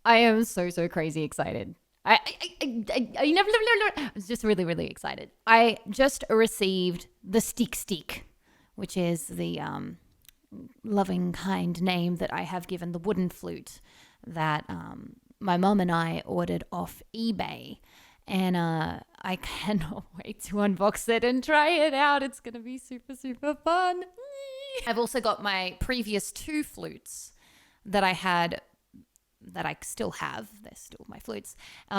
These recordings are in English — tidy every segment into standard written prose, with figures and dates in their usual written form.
I am so crazy excited. I was just really, really excited. I just received the stick, which is the loving, kind name that I have given the wooden flute that my mum and I ordered off eBay. And I cannot wait to unbox it and try it out. It's going to be super fun. I've also got my previous two flutes that I had, that I still have. They're still my flutes.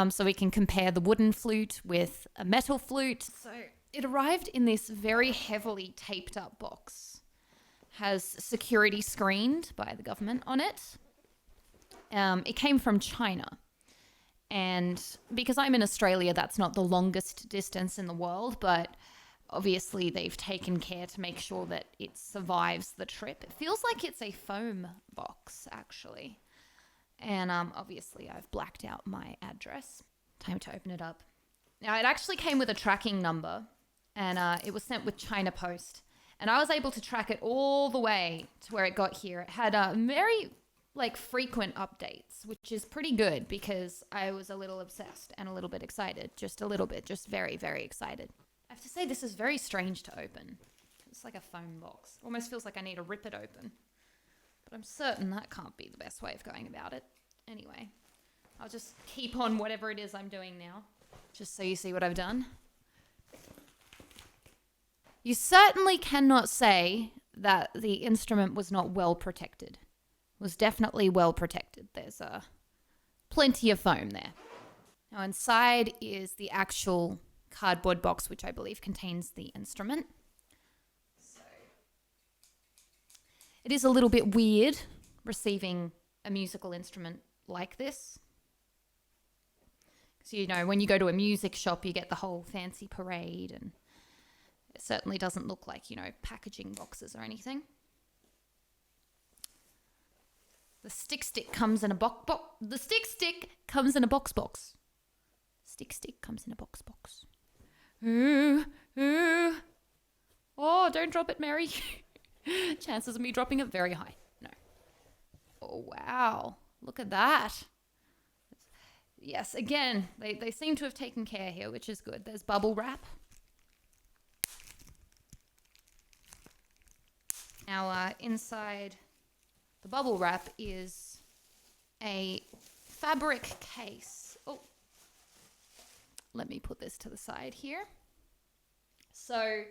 So we can compare the wooden flute with a metal flute. So it arrived in this very heavily taped up box. Has security screened by the government on it. It came from China. And because I'm in Australia, that's not the longest distance in the world, but obviously they've taken care to make sure that it survives the trip. It feels like it's a foam box, actually. And obviously I've blacked out my address. Time to open it up. Now, it actually came with a tracking number, and it was sent with China Post. And I was able to track it all the way to where it got here. It had very frequent updates, which is pretty good because I was a little obsessed and a little bit excited. Just a little bit, just very excited. I have to say, this is very strange to open. It's like a phone box. Almost feels like I need to rip it open. But I'm certain that can't be the best way of going about it. Anyway, I'll just keep on whatever it is I'm doing now, just so you see what I've done. You certainly cannot say that the instrument was not well protected. It was definitely well protected. There's plenty of foam there. Now inside is the actual cardboard box, which I believe contains the instrument. So it is a little bit weird receiving a musical instrument like this. So, you know, when you go to a music shop, you get the whole fancy parade, and it certainly doesn't look like, you know, packaging boxes or anything. The stick comes in a box. The stick comes in a box. Stick comes in a box. Ooh. Oh, don't drop it, Mary. Chances of me dropping it very high. No. Oh, wow. Look at that. Yes, again, they seem to have taken care here, which is good. There's bubble wrap. Now, inside the bubble wrap is a fabric case. Oh, let me put this to the side here. So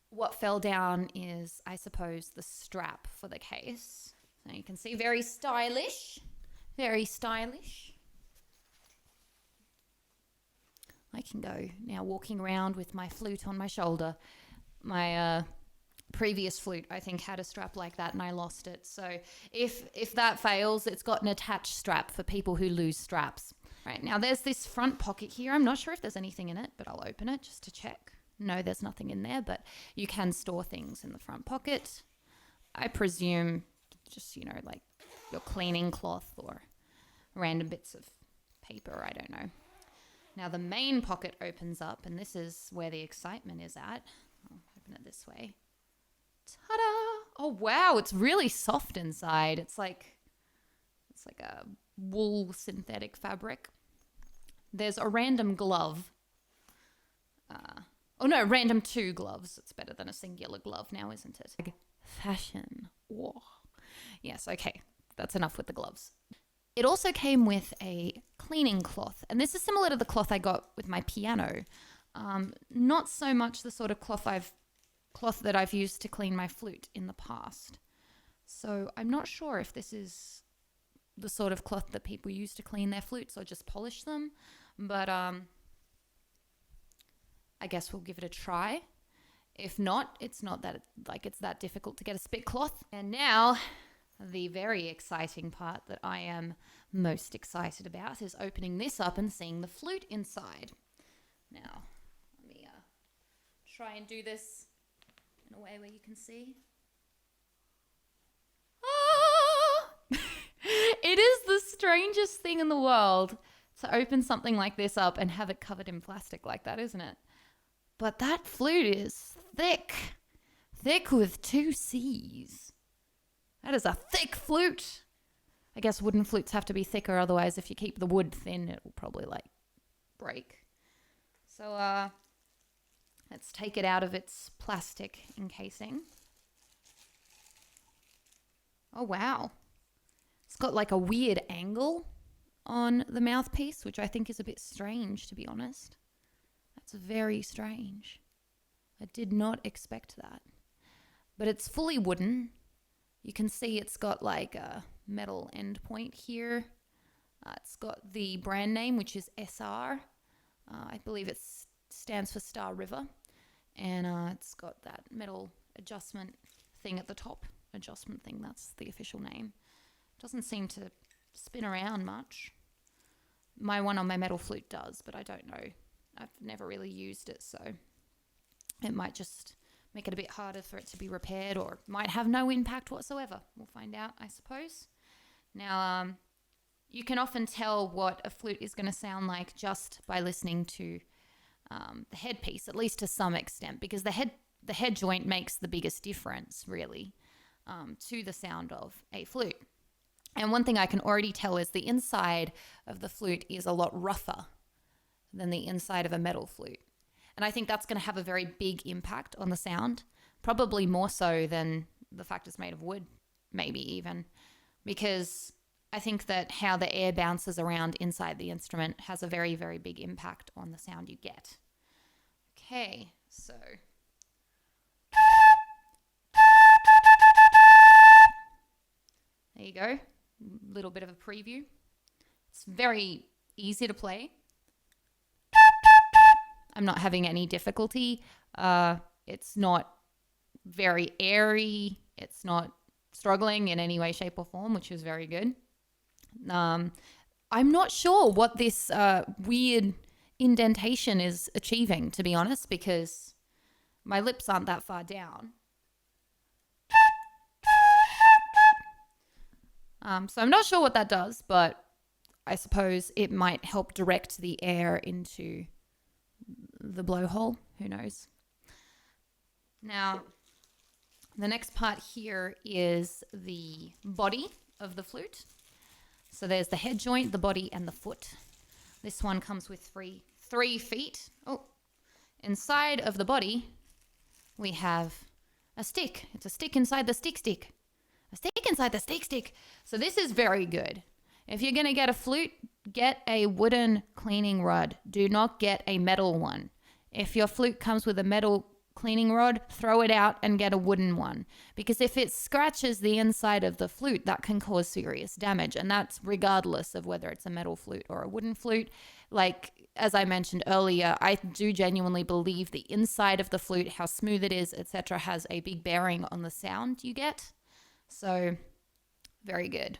what fell down is, I suppose, the strap for the case. So you can see, very stylish. Very stylish. I can go now walking around with my flute on my shoulder. My previous flute, I think, had a strap like that, and I lost it. So if that fails, it's got an attached strap for people who lose straps. Right, now there's this front pocket here. I'm not sure if there's anything in it, but I'll open it just to check. No, there's nothing in there, but you can store things in the front pocket. I presume just, you know, like your cleaning cloth or random bits of paper, I don't know. Now the main pocket opens up, and this is where the excitement is at. I'll open it this way. Ta-da! Oh wow, it's really soft inside. It's like a wool synthetic fabric. There's a random glove. Random 2 gloves. It's better than a singular glove now, isn't it? Fashion. Whoa. Yes, okay. That's enough with the gloves. It also came with a cleaning cloth, and this is similar to the cloth I got with my piano. Not so much the sort of cloth that I've used to clean my flute in the past. So I'm not sure if this is the sort of cloth that people use to clean their flutes or just polish them, but I guess we'll give it a try. If not, it's not that it's that difficult to get a spit cloth. And now, the very exciting part that I am most excited about is opening this up and seeing the flute inside. Now, let me try and do this in a way where you can see. Ah! It is the strangest thing in the world to open something like this up and have it covered in plastic like that, isn't it? But that flute is thick. Thick with 2 C's. That is a thick flute. I guess wooden flutes have to be thicker, otherwise if you keep the wood thin, it will probably like break. So let's take it out of its plastic encasing. Oh wow. It's got like a weird angle on the mouthpiece, which I think is a bit strange, to be honest. That's very strange. I did not expect that. But it's fully wooden. You can see it's got like a metal end point here. It's got the brand name, which is SR. I believe it stands for Star River. And it's got that metal adjustment thing at the top. Adjustment thing, that's the official name. Doesn't seem to spin around much. My one on my metal flute does, but I don't know. I've never really used it, so it might just make it a bit harder for it to be repaired, or might have no impact whatsoever. We'll find out, I suppose. Now, you can often tell what a flute is going to sound like just by listening to the headpiece, at least to some extent, because the head joint makes the biggest difference, really, to the sound of a flute. And one thing I can already tell is the inside of the flute is a lot rougher than the inside of a metal flute. And I think that's going to have a very big impact on the sound, probably more so than the fact it's made of wood, maybe even, because I think that how the air bounces around inside the instrument has a very, very big impact on the sound you get. Okay, so there you go. Little bit of a preview. It's very easy to play. I'm not having any difficulty. It's not very airy. It's not struggling in any way, shape, or form, which is very good. I'm not sure what this weird indentation is achieving, to be honest, because my lips aren't that far down. So I'm not sure what that does, but I suppose it might help direct the air into the blowhole. Who knows? Now, the next part here is the body of the flute. So there's the head joint, the body, and the foot. This one comes with three feet. Oh, inside of the body, we have a stick. It's a stick inside the stick. A stick inside the stick. So this is very good. If you're going to get a flute, get a wooden cleaning rod. Do not get a metal one. If your flute comes with a metal cleaning rod, throw it out and get a wooden one. Because if it scratches the inside of the flute, that can cause serious damage. And that's regardless of whether it's a metal flute or a wooden flute. Like, as I mentioned earlier, I do genuinely believe the inside of the flute, how smooth it is, etc., has a big bearing on the sound you get. So, very good.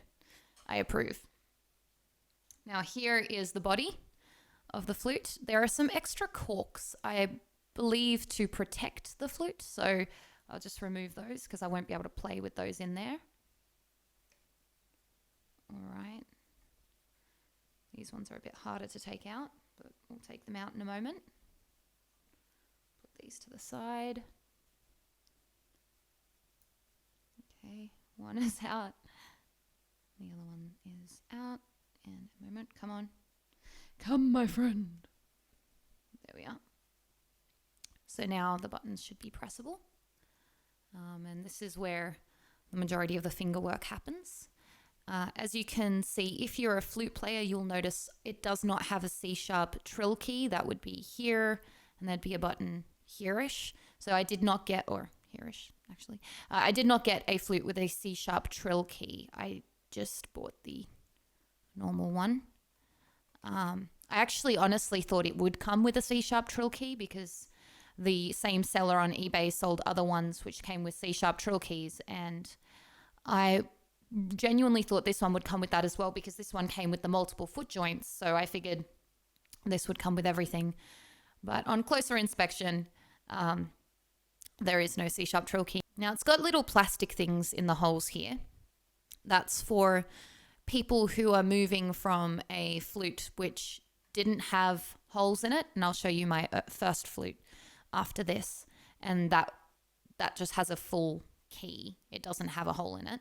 I approve. Now, here is the body of the flute. There are some extra corks, I believe, to protect the flute. So, I'll just remove those because I won't be able to play with those in there. All right. These ones are a bit harder to take out, but we'll take them out in a moment. Put these to the side. Okay, one is out. The other one is out. And a moment, come on. Come, my friend. There we are. So now the buttons should be pressable. And this is where the majority of the finger work happens. As you can see, if you're a flute player, you'll notice it does not have a C-sharp trill key. That would be here, and there'd be a button here-ish. So I did not get, or here-ish, actually. I did not get a flute with a C-sharp trill key. I just bought the normal one. I actually honestly thought it would come with a C-sharp trill key because the same seller on eBay sold other ones which came with C-sharp trill keys, and I genuinely thought this one would come with that as well because this one came with the multiple foot joints, so I figured this would come with everything. But on closer inspection, there is no C-sharp trill key. Now, it's got little plastic things in the holes here. That's for people who are moving from a flute which didn't have holes in it, and I'll show you my first flute after this, and that just has a full key. It doesn't have a hole in it,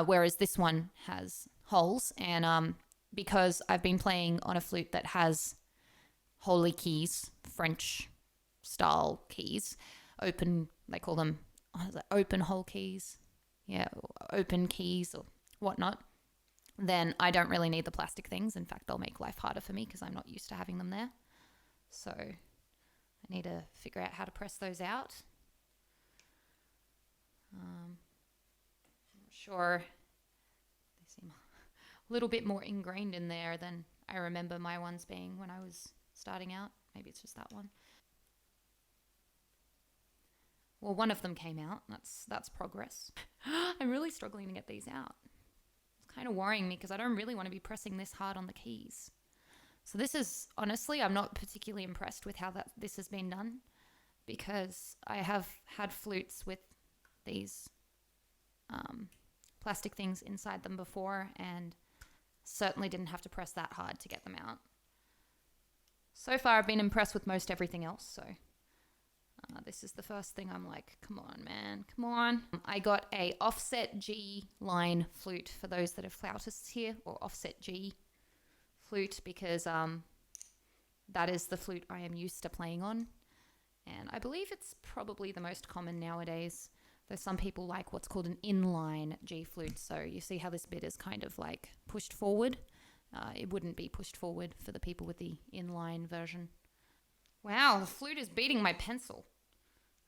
whereas this one has holes, and because I've been playing on a flute that has holy keys, French style keys, open, they call them open hole keys, yeah, open keys or whatnot, then I don't really need the plastic things. In fact, they'll make life harder for me because I'm not used to having them there. So I need to figure out how to press those out. I'm sure they seem a little bit more ingrained in there than I remember my ones being when I was starting out. Maybe it's just that one. Well, one of them came out. That's progress. I'm really struggling to get these out. It's kind of worrying me because I don't really want to be pressing this hard on the keys. So this is, honestly, I'm not particularly impressed with how this has been done, because I have had flutes with these plastic things inside them before and certainly didn't have to press that hard to get them out. So far, I've been impressed with most everything else, so this is the first thing I'm like, come on, man, come on. I got a offset G line flute for those that are flautists here, or offset G flute, because that is the flute I am used to playing on. And I believe it's probably the most common nowadays, though some people like what's called an inline G flute. So you see how this bit is kind of like pushed forward. It wouldn't be pushed forward for the people with the inline version. Wow, the flute is beating my pencil.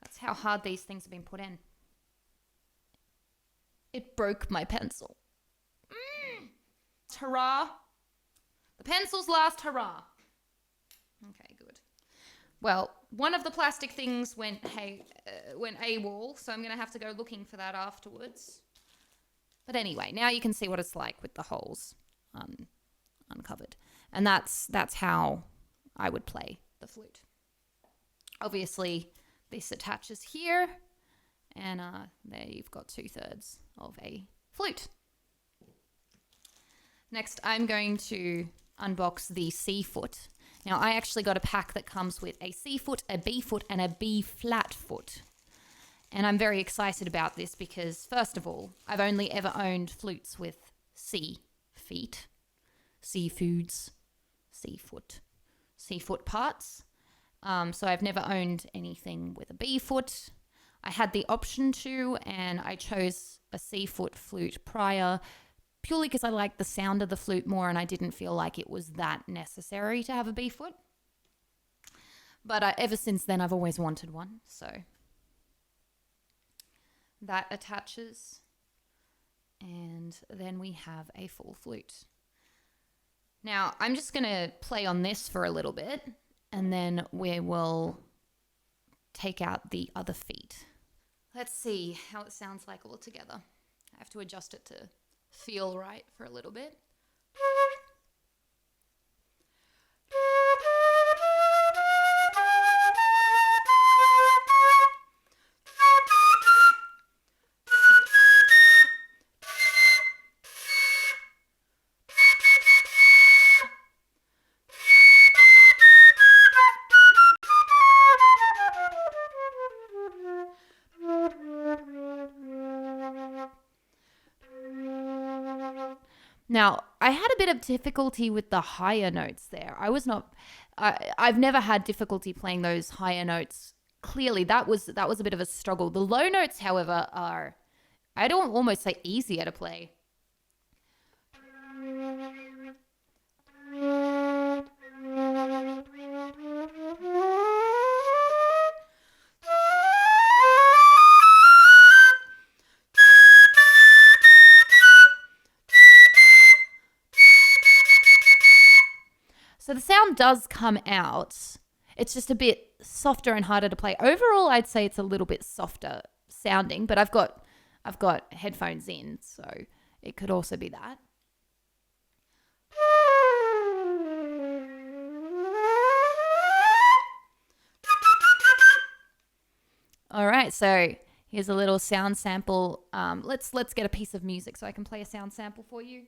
That's how hard these things have been put in. It broke my pencil. Hurrah. The pencil's last hurrah. Okay, good. Well, one of the plastic things went AWOL, so I'm going to have to go looking for that afterwards. But anyway, now you can see what it's like with the holes uncovered. And that's how I would play the flute. Obviously, this attaches here, and there you've got 2/3 of a flute. Next, I'm going to unbox the C foot. Now, I actually got a pack that comes with a C foot, a B foot, and a B flat foot. And I'm very excited about this because, first of all, I've only ever owned flutes with C feet, C foods, C foot parts. So I've never owned anything with a B foot. I had the option to, and I chose a C foot flute prior, purely because I liked the sound of the flute more and I didn't feel like it was that necessary to have a B foot. But ever since then, I've always wanted one. So that attaches. And then we have a full flute. Now, I'm just going to play on this for a little bit, and then we will take out the other feet. Let's see how it sounds like all together. I have to adjust it to feel right for a little bit. Now, I had a bit of difficulty with the higher notes there. I've never had difficulty playing those higher notes. Clearly, that was a bit of a struggle. The low notes, however, are, I don't almost say easier to play. So the sound does come out. It's just a bit softer and harder to play. Overall, I'd say it's a little bit softer sounding, but I've got headphones in, so it could also be that. All right, so here's a little sound sample. Let's get a piece of music so I can play a sound sample for you.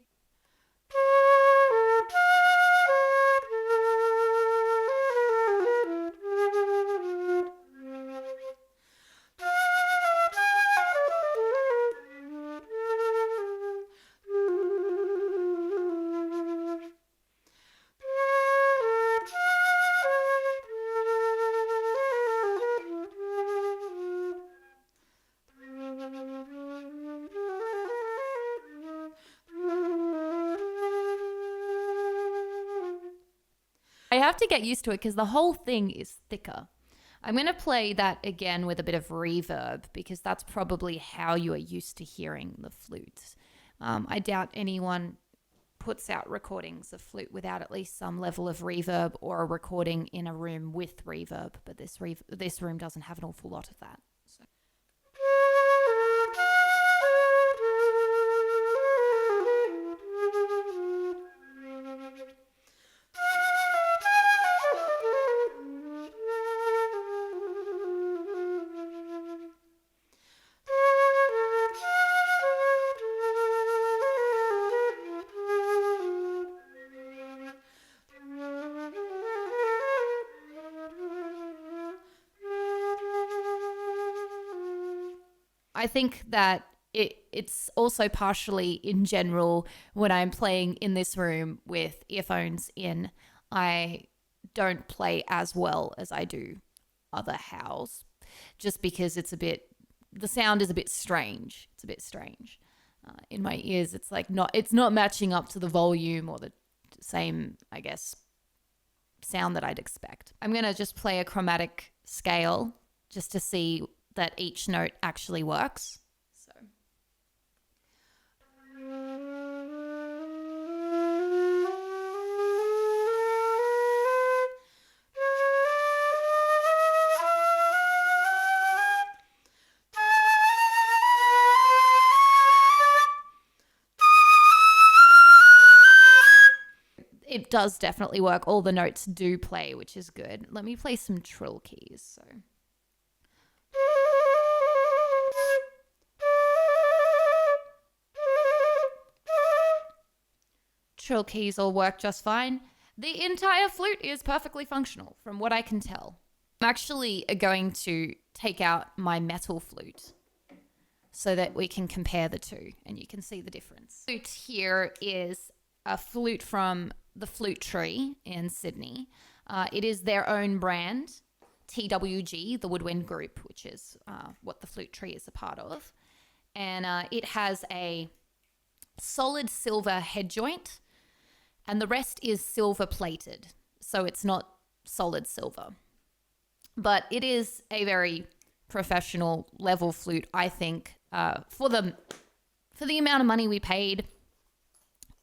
I have to get used to it because the whole thing is thicker. I'm going to play that again with a bit of reverb because that's probably how you are used to hearing the flute. I doubt anyone puts out recordings of flute without at least some level of reverb or a recording in a room with reverb, but this room doesn't have an awful lot of that. So. I think that it's also partially in general when I'm playing in this room with earphones in, I don't play as well as I do other hows just because the sound is a bit strange. It's a bit strange. In my ears, it's not matching up to the volume or the same, I guess, sound that I'd expect. I'm going to just play a chromatic scale just to see that each note actually works. So. It does definitely work. All the notes do play, which is good. Let me play some trill keys. So. Trill keys all work just fine. The entire flute is perfectly functional from what I can tell. I'm actually going to take out my metal flute so that we can compare the two and you can see the difference. Flute here is a flute from the Flute Tree in Sydney. It is their own brand, TWG, the Woodwind Group, which is what the Flute Tree is a part of. And it has a solid silver head joint, and the rest is silver plated, so it's not solid silver. But it is a very professional level flute, I think, for the amount of money we paid.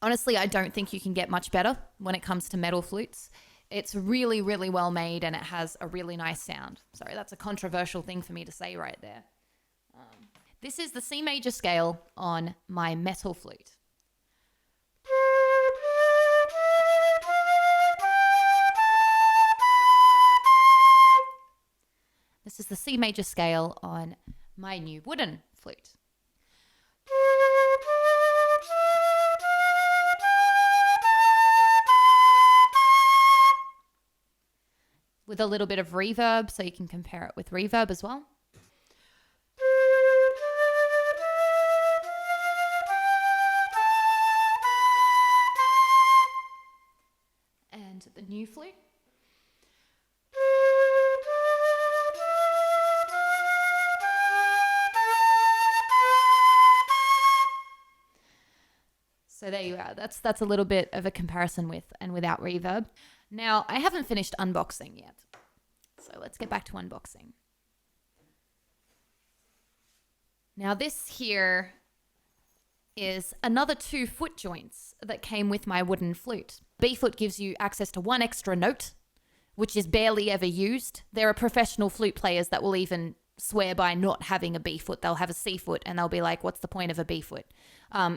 Honestly, I don't think you can get much better when it comes to metal flutes. It's really, really well made, and it has a really nice sound. Sorry, that's a controversial thing for me to say right there. This is the C major scale on my metal flute. This is the C major scale on my new wooden flute. With a little bit of reverb, so you can compare it with reverb as well. And the new flute. So there you are. That's a little bit of a comparison with and without reverb. Now, I haven't finished unboxing yet. So let's get back to unboxing. Now this here is another 2 foot joints that came with my wooden flute. B foot gives you access to 1 extra note, which is barely ever used. There are professional flute players that will even swear by not having a B foot. They'll have a C foot and they'll be like, what's the point of a B foot?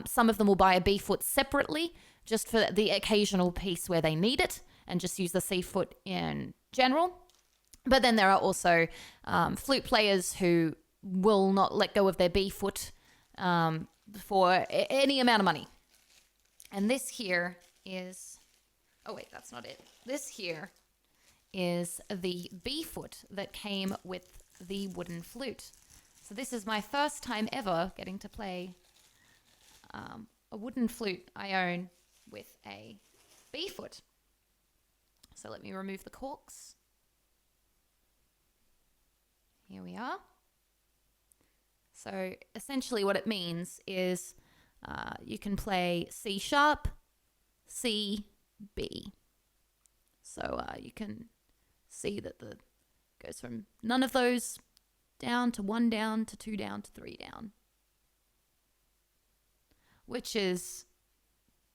Some of them will buy a B foot separately just for the occasional piece where they need it and just use the C foot in general. But then there are also flute players who will not let go of their B foot for any amount of money. And this here is, oh wait, that's not it. This here is the B foot that came with the wooden flute. So this is my first time ever getting to play a wooden flute I own with a B foot. So let me remove the corks. Here we are. So essentially what it means is you can play C sharp, C, B. So you can see that the goes from none of those down to 1 down to 2 down to 3 down, which is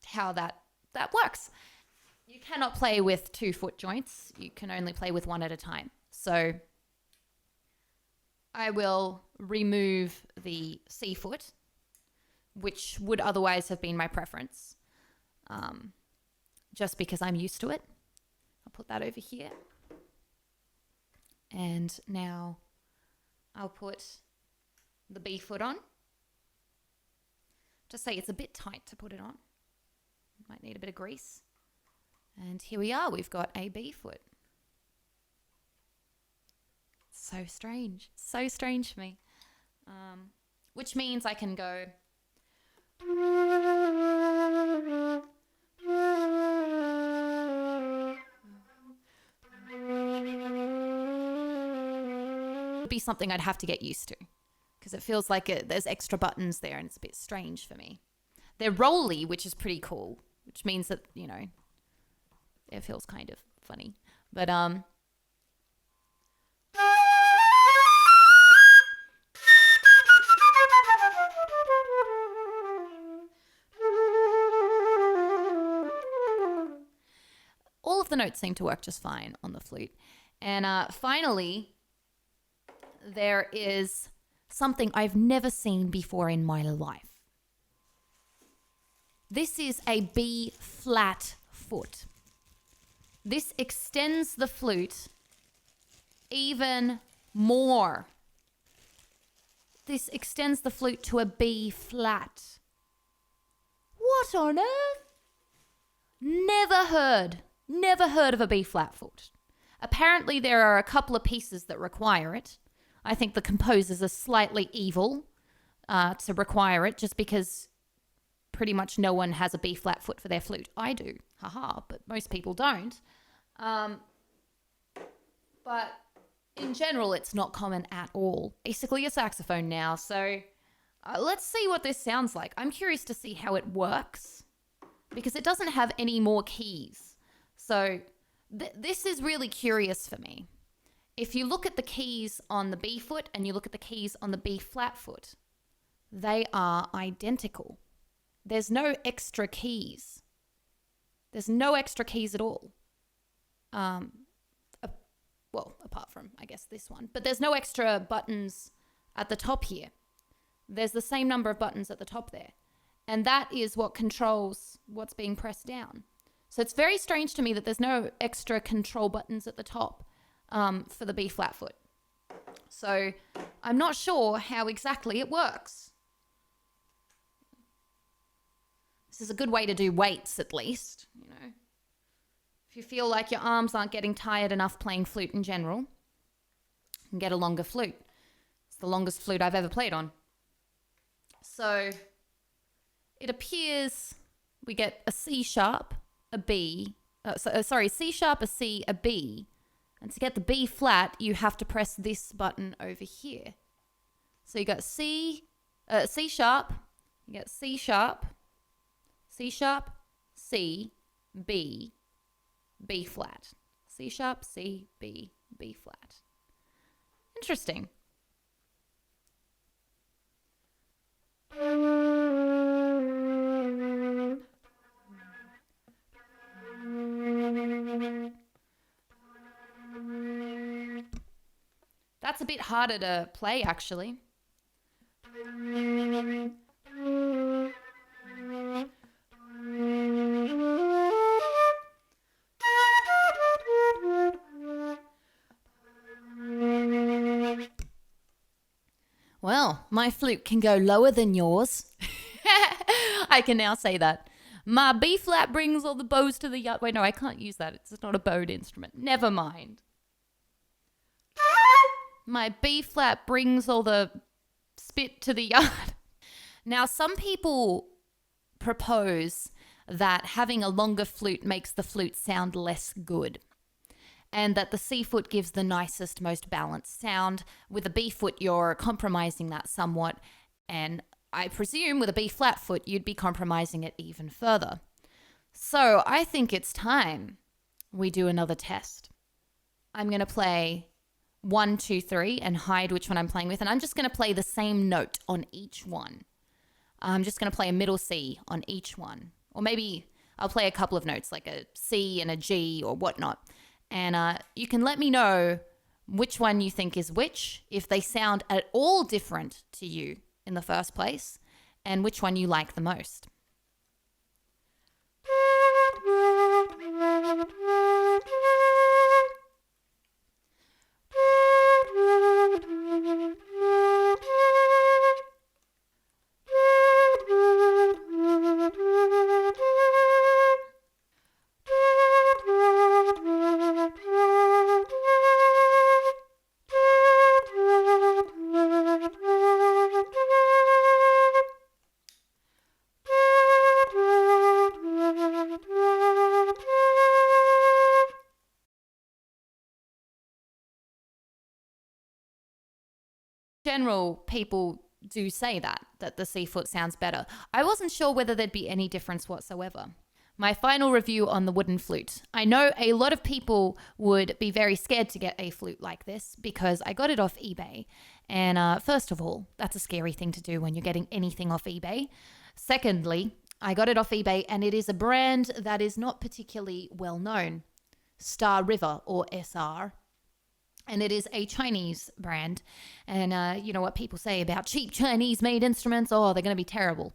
how that works. You cannot play with 2 foot joints. You can only play with 1 at a time. So I will remove the C foot, which would otherwise have been my preference, just because I'm used to it. I'll put that over here. And now I'll put the B foot on. Just say it's a bit tight to put it on. Might need a bit of grease. And here we are. We've got a B foot. So strange. So strange for me. Which means I can go... Would be something I'd have to get used to because it feels like there's extra buttons there and it's a bit strange for me. They're rolly, which is pretty cool, which means that, you know, it feels kind of funny. But all of the notes seem to work just fine on the flute. And finally, there is something I've never seen before in my life. This is a B flat foot. This extends the flute even more. This extends the flute to a B flat. What on earth? Never heard of a B flat foot. Apparently there are a couple of pieces that require it. I think the composers are slightly evil to require it just because pretty much no one has a B flat foot for their flute. I do, haha, but most people don't. But in general, it's not common at all. Basically a saxophone now, so let's see what this sounds like. I'm curious to see how it works because it doesn't have any more keys. So this is really curious for me. If you look at the keys on the B foot and you look at the keys on the B flat foot, they are identical. There's no extra keys. There's no extra keys at all. Well, apart from, I guess, this one. But there's no extra buttons at the top here. There's the same number of buttons at the top there. And that is what controls what's being pressed down. So it's very strange to me that there's no extra control buttons at the top for the B flat foot. So I'm not sure how exactly it works. This is a good way to do weights, at least, you know. If you feel like your arms aren't getting tired enough playing flute in general, you can get a longer flute. It's the longest flute I've ever played on. So it appears we get a C sharp, a B, C sharp, a C, a B. And to get the B flat, you have to press this button over here. So you got C sharp, you get C sharp, C sharp, C, B, B flat. C sharp, C, B, B flat. Interesting. That's a bit harder to play, actually. Well, my flute can go lower than yours. I can now say that. My B flat brings all the bows to the yard. Wait, no, I can't use that. It's not a bowed instrument. Never mind. My B flat brings all the spit to the yard. Now, some people propose that having a longer flute makes the flute sound less good, and that the C foot gives the nicest, most balanced sound. With a B foot, you're compromising that somewhat, and I presume with a B flat foot, you'd be compromising it even further. So I think it's time we do another test. I'm going to play 1, 2, 3 and hide which one I'm playing with. And I'm just going to play the same note on each one. I'm just going to play a middle C on each one. Or maybe I'll play a couple of notes like a C and a G or whatnot. And you can let me know which one you think is which, if they sound at all different to you in the first place, and which one you like the most. General, people do say that the C foot sounds better. I wasn't sure whether there'd be any difference whatsoever. My final review on the wooden flute. I know a lot of people would be very scared to get a flute like this because I got it off eBay. And first of all, that's a scary thing to do when you're getting anything off eBay. Secondly, I got it off eBay and it is a brand that is not particularly well known. Star River, or SR. And it is a Chinese brand. And you know what people say about cheap Chinese-made instruments? Oh, they're going to be terrible.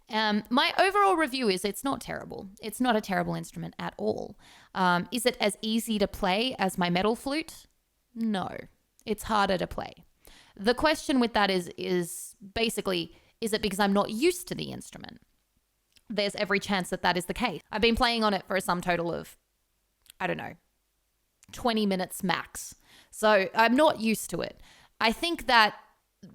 My overall review is it's not terrible. It's not a terrible instrument at all. Is it as easy to play as my metal flute? No, it's harder to play. The question with that is basically, is it because I'm not used to the instrument? There's every chance that that is the case. I've been playing on it for a sum total of, I don't know, 20 minutes max. So I'm not used to it. I think that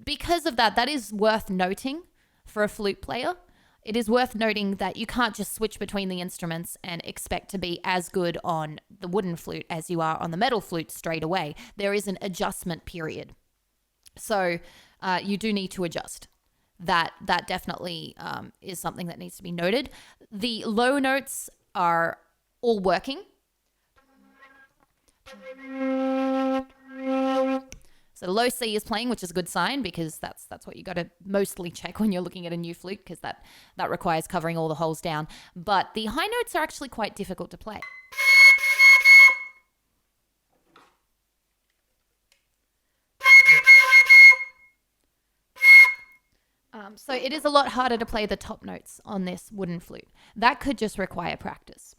because of that, that is worth noting for a flute player. It is worth noting that you can't just switch between the instruments and expect to be as good on the wooden flute as you are on the metal flute straight away. There is an adjustment period. So you do need to adjust. That definitely is something that needs to be noted. The low notes are all working. So the low C is playing, which is a good sign because that's what you got to mostly check when you're looking at a new flute because that requires covering all the holes down. But the high notes are actually quite difficult to play. So it is a lot harder to play the top notes on this wooden flute. That could just require practice.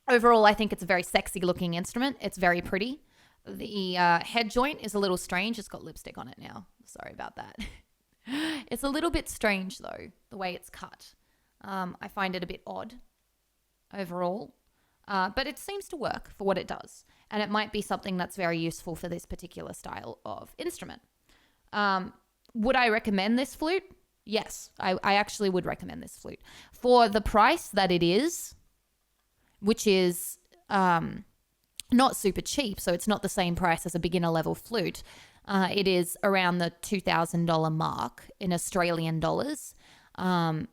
Overall, I think it's a very sexy looking instrument. It's very pretty. The head joint is a little strange. It's got lipstick on it now. Sorry about that. It's a little bit strange though, the way it's cut. I find it a bit odd overall, but it seems to work for what it does. And it might be something that's very useful for this particular style of instrument. Would I recommend this flute? Yes, I actually would recommend this flute. For the price that it is, which is not super cheap, so it's not the same price as a beginner level flute. It is around the $2,000 mark in Australian dollars. A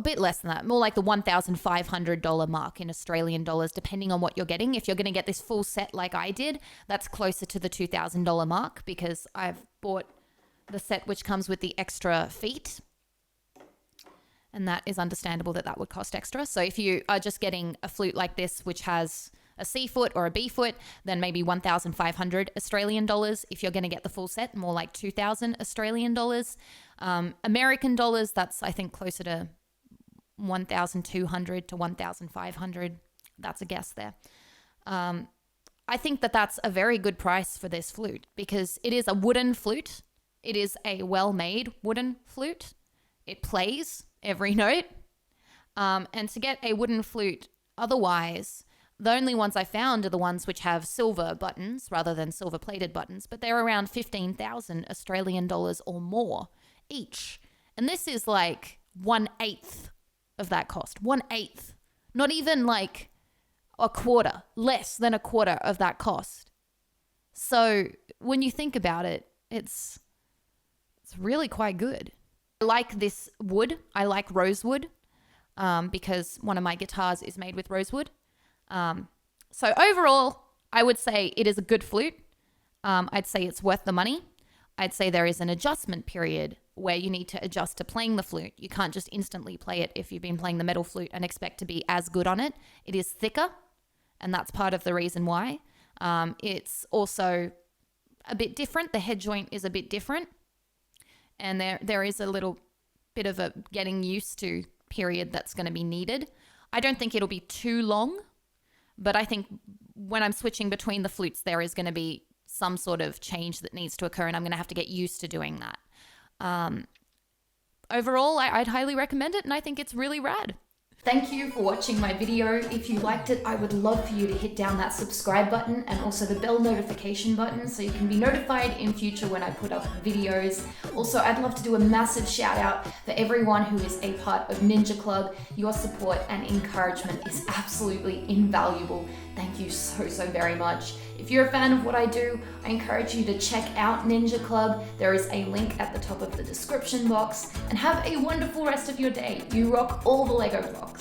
bit less than that, more like the $1,500 mark in Australian dollars, depending on what you're getting. If you're going to get this full set like I did, that's closer to the $2,000 mark because I've bought the set which comes with the extra feet. And that is understandable that would cost extra. So if you are just getting a flute like this, which has a C foot or a B foot, then maybe 1,500 Australian dollars. If you're going to get the full set, more like 2,000 Australian dollars. American dollars, that's I think closer to 1,200 to 1,500. That's a guess there. I think that that's a very good price for this flute because it is a wooden flute. It is a well-made wooden flute. It plays every note. And to get a wooden flute otherwise, the only ones I found are the ones which have silver buttons rather than silver-plated buttons, but they're around 15,000 Australian dollars or more each. And this is like 1/8 of that cost. 1/8. Not even like a quarter, less than a quarter of that cost. So when you think about it, it's really quite good. I like this wood. I like rosewood because one of my guitars is made with rosewood. So overall, I would say it is a good flute. I'd say it's worth the money. I'd say there is an adjustment period where you need to adjust to playing the flute. You can't just instantly play it if you've been playing the metal flute and expect to be as good on it. It is thicker, and that's part of the reason why. It's also a bit different. The head joint is a bit different, and there is a little bit of a getting used to period that's going to be needed. I don't think it'll be too long, but I think when I'm switching between the flutes, there is going to be some sort of change that needs to occur, and I'm going to have to get used to doing that. Overall, I'd highly recommend it, and I think it's really rad. Thank you for watching my video. If you liked it, I would love for you to hit down that subscribe button and also the bell notification button so you can be notified in future when I put up videos. Also, I'd love to do a massive shout out for everyone who is a part of Ninja Club. Your support and encouragement is absolutely invaluable. Thank you so very much. If you're a fan of what I do, I encourage you to check out Ninja Club. There is a link at the top of the description box, and have a wonderful rest of your day. You rock all the Lego blocks.